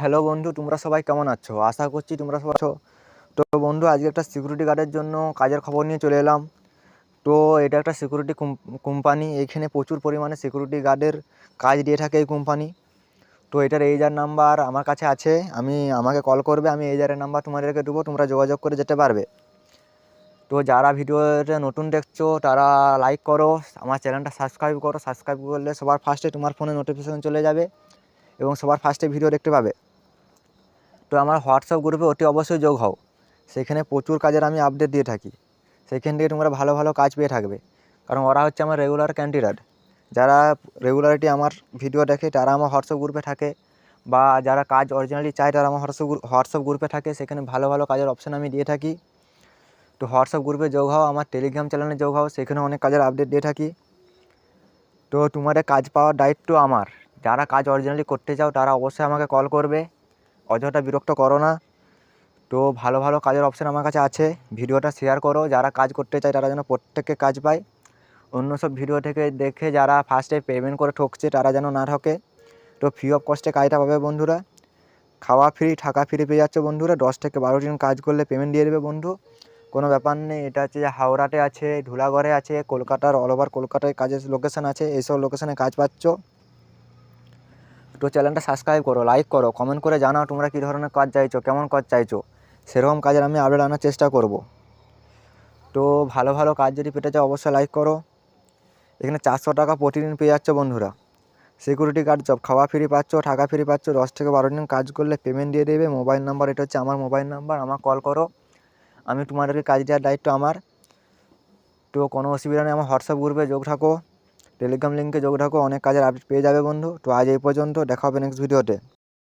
Hello বন্ধু, তোমরা সবাই কেমন আছো? আশা করছি তোমরা সবাই আছো। তো বন্ধু, আজকে একটা সিকিউরিটি গার্ডের জন্য কাজের খবর নিয়ে চলে এলাম। তো এটা একটা সিকিউরিটি কোম্পানি। এখানে প্রচুর পরিমাণে সিকিউরিটি গার্ডের কাজ দিয়ে থাকে এই কোম্পানি। তো এটার এইচআর নাম্বার আমার কাছে আছে। আমাকে কল করবে, আমি এইচআরের নাম্বার তোমাদেরকে দেবো, তোমরা যোগাযোগ করে যেতে পারবে। তো যারা ভিডিওটা নতুন দেখছো তারা লাইক করো, আমার চ্যানেলটা সাবস্ক্রাইব করো। সাবস্ক্রাইব করলে সবার ফার্স্টে তোমার ফোনে নোটিফিকেশন চলে যাবে এবং সবার ফার্স্টে ভিডিও দেখতে পাবে। তো আমার হোয়াটসঅ্যাপ গ্রুপে অতি অবশ্যই যোগ হও। সেখানে প্রচুর কাজের আমি আপডেট দিয়ে থাকি। সেখান থেকে তোমরা ভালো ভালো কাজ পেয়ে থাকবে, কারণ ওরা হচ্ছে আমার রেগুলার ক্যান্ডিডেট। যারা রেগুলারিটি আমার ভিডিও দেখে তারা আমার হোয়াটসঅ্যাপ গ্রুপে থাকে, বা যারা কাজ অরিজিনালি চায় তারা আমার হোয়াটসঅ্যাপ গ্রুপে থাকে। সেখানে ভালো ভালো কাজের অপশান আমি দিয়ে থাকি। তো হোয়াটসঅ্যাপ গ্রুপে যোগ হও, আমার টেলিগ্রাম চ্যানেলে যোগ হও, সেখানে অনেক কাজের আপডেট দিয়ে থাকি। তো তোমাদের কাজ পাওয়ার দায়িত্ব আমার। যারা কাজ অরিজিনালি করতে চাও তারা অবশ্যই আমাকে কল করবে, অযথা বিরক্ত করো না। তো ভালো ভালো কাজের অপশান আমার কাছে আছে। ভিডিওটা শেয়ার করো, যারা কাজ করতে চায় তারা যেন প্রত্যেককে কাজ পায়। অন্য সব ভিডিও থেকে দেখে যারা ফার্স্টে পেমেন্ট করে ঠকছে তারা যেন না ঠকে। তো ফ্রি অফ কস্টে কাজটা পাবে বন্ধুরা। খাওয়া ফ্রি, থাকা ফ্রি পেয়ে যাচ্ছে বন্ধুরা। 10 থেকে 12 দিন কাজ করলে পেমেন্ট দিয়ে দেবে বন্ধু, কোনো ব্যাপার নেই। এটা হচ্ছে যে হাওড়াতে আছে, ধুলাগড়ে আছে, কলকাতার অল ওভার কলকাতায় কাজের লোকেশান আছে। এইসব লোকেশানে কাজ পাচ্ছ। তো চ্যানেলটা সাবস্ক্রাইব করো, লাইক করো, কমেন্ট করে জানাও তোমরা কী ধরনের কাজ চাইছো, কেমন কাজ চাইছো। সেরকম কাজের আমি আপডেট আনার চেষ্টা করব। তো ভালো ভালো কাজ যদি পেতে চাও অবশ্যই লাইক করো। এখানে 400 টাকা প্রতিদিন পেয়ে যাচ্ছ বন্ধুরা। সিকিউরিটি গার্ড জব, খাওয়া ফ্রি পাচ্ছ, থাকা ফ্রি পাচ্ছ। 10 থেকে 12 দিন কাজ করলে পেমেন্ট দিয়ে দেবে। মোবাইল নাম্বার এটা হচ্ছে আমার মোবাইল নাম্বার, আমার কল করো, আমি তোমাদেরকে কাজ দেওয়ার দায়িত্ব আমার। তো কোনো অসুবিধা নেই, আমার হোয়াটসঅ্যাপ গ্রুপে যোগ থাকো, টেলিগ্রাম লিঙ্কে যোগ থাকো, অনেক কাজের আপডেট পেয়ে যাবে বন্ধু। তো আজ এই পর্যন্ত, দেখা হবে নেক্সট ভিডিওতে।